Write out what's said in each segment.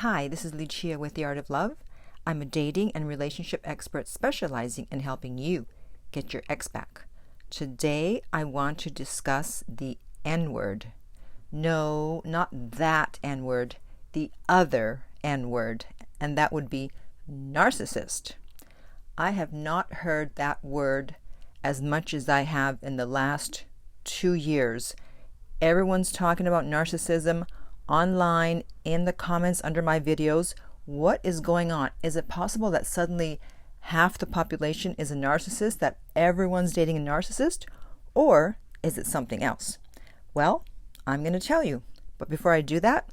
Hi, this is Lucia with The Art of Love. I'm a dating and relationship expert specializing in helping you get your ex back. Today, I want to discuss the N-word. No, not that N-word, the other N-word, and that would be narcissist. I have not heard that word as much as I have in the last 2 years. Everyone's talking about narcissism online, in the comments under my videos. What is going on? Is it possible that suddenly half the population is a narcissist, that everyone's dating a narcissist? Or is it something else? Well, I'm going to tell you. But before I do that,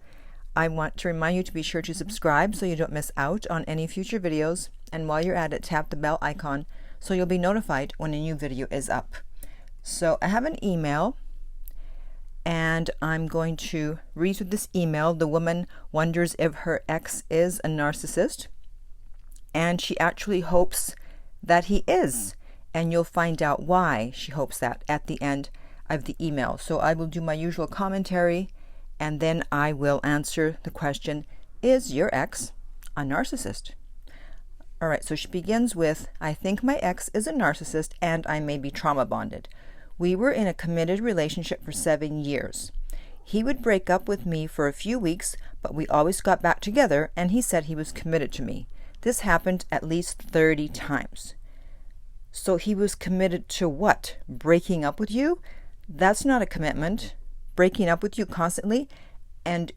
I want to remind you to be sure to subscribe so you don't miss out on any future videos. And while you're at it, tap the bell icon so you'll be notified when a new video is up. So I have an email, and I'm going to read through this email. The woman wonders if her ex is a narcissist, and she actually hopes that he is. And you'll find out why she hopes that at the end of the email. So I will do my usual commentary, and then I will answer the question, is your ex a narcissist? All right, so she begins with, I think my ex is a narcissist and I may be trauma bonded. We were in a committed relationship for 7 years. He would break up with me for a few weeks, but we always got back together, and he said he was committed to me. This happened at least 30 times. So he was committed to what? Breaking up with you? That's not a commitment. Breaking up with you constantly, and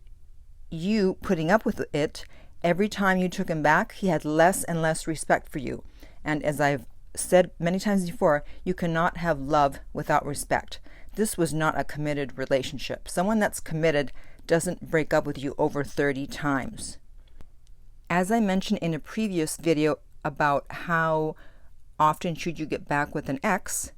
you putting up with it. Every time you took him back, he had less and less respect for you. And as I've said many times before, you cannot have love without respect. This was not a committed relationship. Someone that's committed doesn't break up with you over 30 times. As I mentioned in a previous video about how often should you get back with an ex,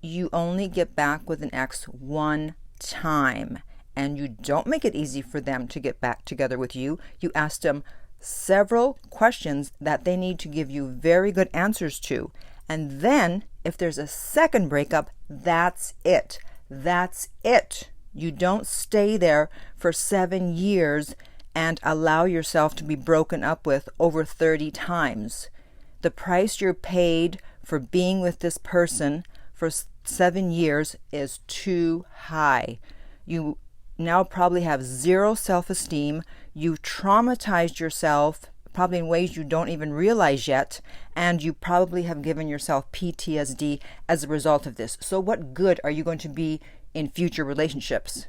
you only get back with an ex one time, and you don't make it easy for them to get back together with you. You ask them several questions that they need to give you very good answers to. And then if there's a second breakup, that's it. That's it. You don't stay there for 7 years and allow yourself to be broken up with over 30 times. The price you're paid for being with this person for 7 years is too high. You now probably have zero self-esteem. You've traumatized yourself, probably in ways you don't even realize yet, and you probably have given yourself PTSD as a result of this. So what good are you going to be in future relationships?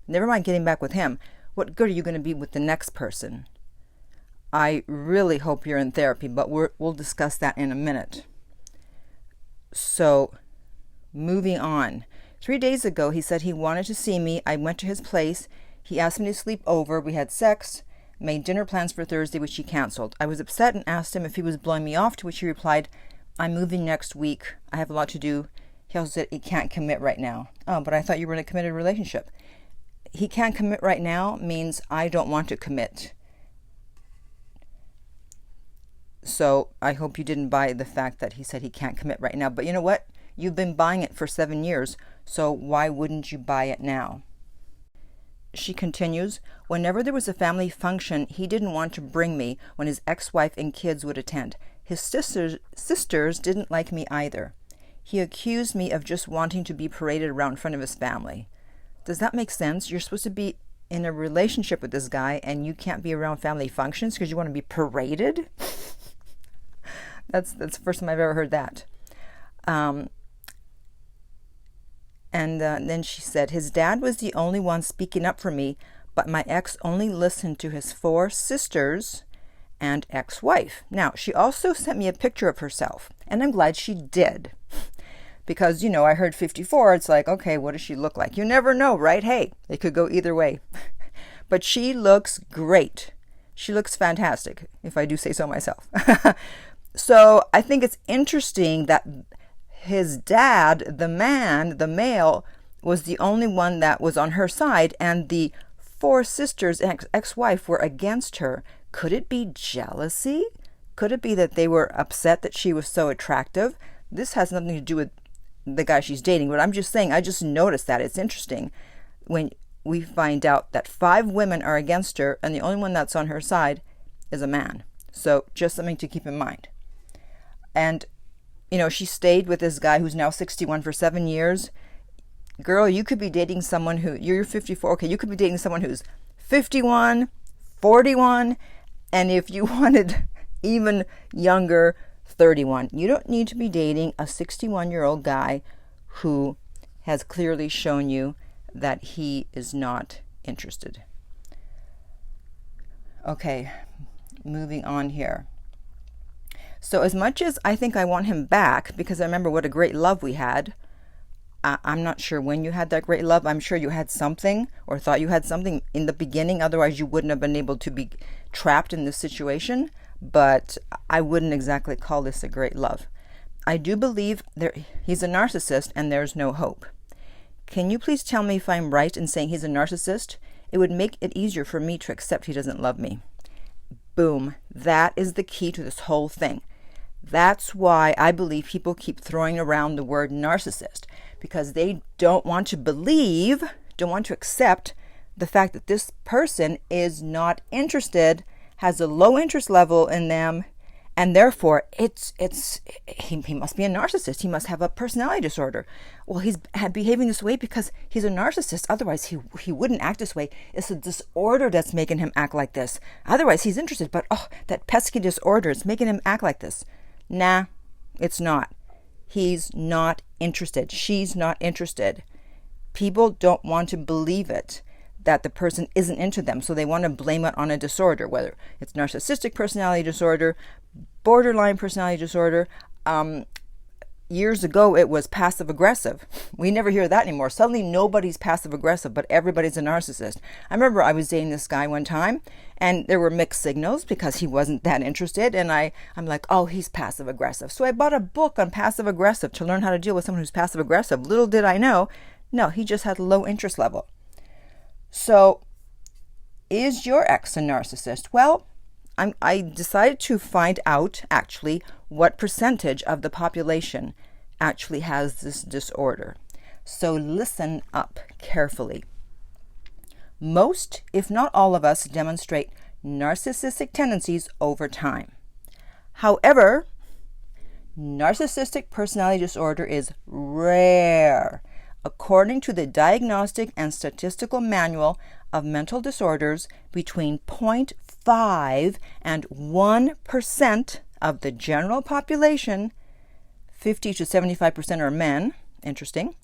Never mind getting back with him. What good are you going to be with the next person? I really hope you're in therapy, but we'll discuss that in a minute. So, moving on. 3 days ago, he said he wanted to see me. I went to his place. He asked me to sleep over. We had sex, made dinner plans for Thursday, which he canceled. I was upset and asked him if he was blowing me off, to which he replied, I'm moving next week. I have a lot to do. He also said he can't commit right now. Oh, but I thought you were in a committed relationship. He can't commit right now means I don't want to commit. So I hope you didn't buy the fact that he said he can't commit right now. But you know what? You've been buying it for 7 years, so why wouldn't you buy it now? She continues, whenever there was a family function, he didn't want to bring me when his ex-wife and kids would attend. His sisters didn't like me either. He accused me of just wanting to be paraded around in front of his family. Does that make sense? You're supposed to be in a relationship with this guy, and you can't be around family functions because you want to be paraded? That's the first time I've ever heard that. And then she said, his dad was the only one speaking up for me, but my ex only listened to his 4 sisters and ex-wife. Now, she also sent me a picture of herself, and I'm glad she did. Because, you know, I heard 54, it's like, okay, what does she look like? You never know, right? Hey, it could go either way. But she looks great. She looks fantastic, if I do say so myself. So I think it's interesting that his dad, the man, the male, was the only one that was on her side, and the 4 sisters and ex-wife were against her. Could it be jealousy? Could it be that they were upset that she was so attractive? This has nothing to do with the guy she's dating, but I'm just saying, I just noticed that. It's interesting. When we find out that 5 women are against her, and the only one that's on her side is a man. So just something to keep in mind. And, she stayed with this guy who's now 61 for 7 years. Girl, you could be dating someone you're 54. Okay, you could be dating someone who's 51, 41, and if you wanted even younger, 31. You don't need to be dating a 61-year-old guy who has clearly shown you that he is not interested. Okay, moving on here. So as much as I think I want him back, because I remember what a great love we had, I'm not sure when you had that great love. I'm sure you had something or thought you had something in the beginning. Otherwise, you wouldn't have been able to be trapped in this situation. But I wouldn't exactly call this a great love. I do believe he's a narcissist and there's no hope. Can you please tell me if I'm right in saying he's a narcissist? It would make it easier for me to accept he doesn't love me. Boom. That is the key to this whole thing. That's why I believe people keep throwing around the word narcissist, because they don't want to accept the fact that this person is not interested, has a low interest level in them, and therefore he must be a narcissist. He must have a personality disorder. Well, he's behaving this way because he's a narcissist. Otherwise, he wouldn't act this way. It's a disorder that's making him act like this. Otherwise, he's interested. But that pesky disorder is making him act like this. Nah, it's not. He's not interested. She's not interested. People don't want to believe it, that the person isn't into them. So they want to blame it on a disorder, whether it's narcissistic personality disorder, borderline personality disorder. Years ago, it was passive aggressive. We never hear that anymore. Suddenly, nobody's passive aggressive, but everybody's a narcissist. I remember I was dating this guy one time, and there were mixed signals because he wasn't that interested. And I'm like, oh, he's passive aggressive. So I bought a book on passive aggressive to learn how to deal with someone who's passive aggressive. Little did I know, no, he just had a low interest level. So, is your ex a narcissist? Well, I decided to find out actually what percentage of the population actually has this disorder. So listen up carefully. Most, if not all of us, demonstrate narcissistic tendencies over time. However, narcissistic personality disorder is rare. According to the Diagnostic and Statistical Manual of Mental Disorders, between 0.5 and 1% of the general population, 50 to 75% are men, interesting,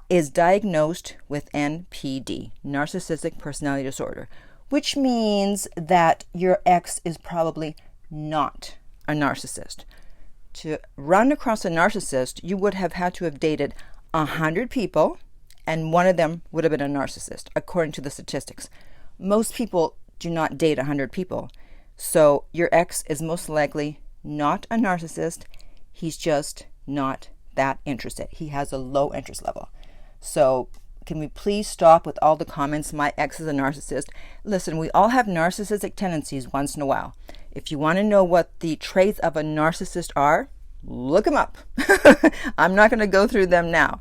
is diagnosed with NPD, narcissistic personality disorder, which means that your ex is probably not a narcissist. To run across a narcissist, you would have had to have dated 100 people, and one of them would have been a narcissist, according to the statistics. Most people do not date 100 people. So your ex is most likely not a narcissist. He's just not that interested. He has a low interest level. So can we please stop with all the comments, my ex is a narcissist? Listen, we all have narcissistic tendencies once in a while. If you want to know what the traits of a narcissist are, look them up. I'm not going to go through them now.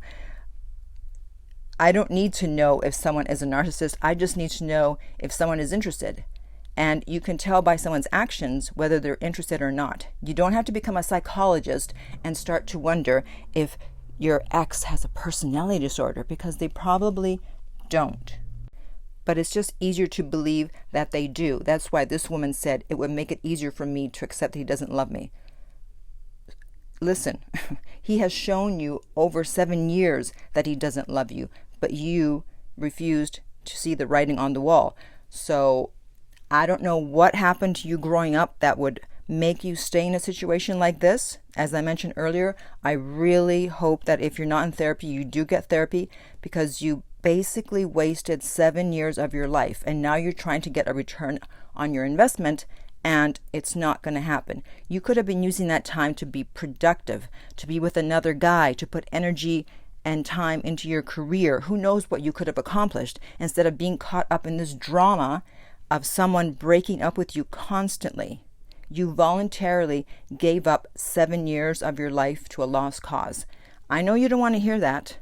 I don't need to know if someone is a narcissist. I just need to know if someone is interested. And you can tell by someone's actions whether they're interested or not. You don't have to become a psychologist and start to wonder if your ex has a personality disorder, because they probably don't. But it's just easier to believe that they do. That's why this woman said it would make it easier for me to accept that he doesn't love me. Listen, he has shown you over 7 years that he doesn't love you, but you refused to see the writing on the wall. So I don't know what happened to you growing up that would make you stay in a situation like this. As I mentioned earlier, I really hope that if you're not in therapy, you do get therapy, because you basically wasted 7 years of your life, and now you're trying to get a return on your investment, and it's not going to happen. You could have been using that time to be productive, to be with another guy, to put energy and time into your career. Who knows what you could have accomplished, instead of being caught up in this drama of someone breaking up with you constantly. You voluntarily gave up 7 years of your life to a lost cause. I know you don't want to hear that,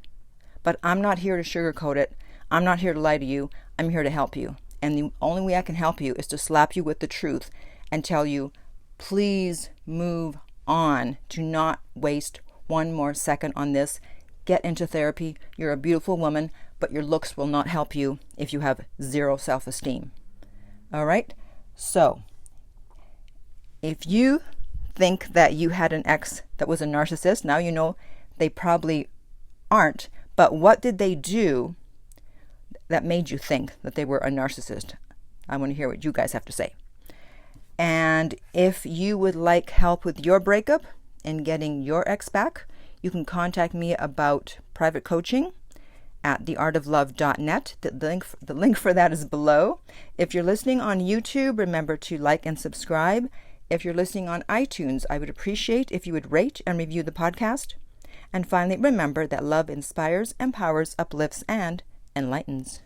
but I'm not here to sugarcoat it. I'm not here to lie to you. I'm here to help you. And the only way I can help you is to slap you with the truth and tell you, please move on. Do not waste one more second on this. Get into therapy. You're a beautiful woman, but your looks will not help you if you have zero self-esteem. All right? So, if you think that you had an ex that was a narcissist, now you know they probably aren't. But what did they do that made you think that they were a narcissist? I want to hear what you guys have to say. And if you would like help with your breakup and getting your ex back, you can contact me about private coaching at theartoflove.net. The link for that is below. If you're listening on YouTube, remember to like and subscribe. If you're listening on iTunes, I would appreciate if you would rate and review the podcast. And finally, remember that love inspires, empowers, uplifts, and enlightens.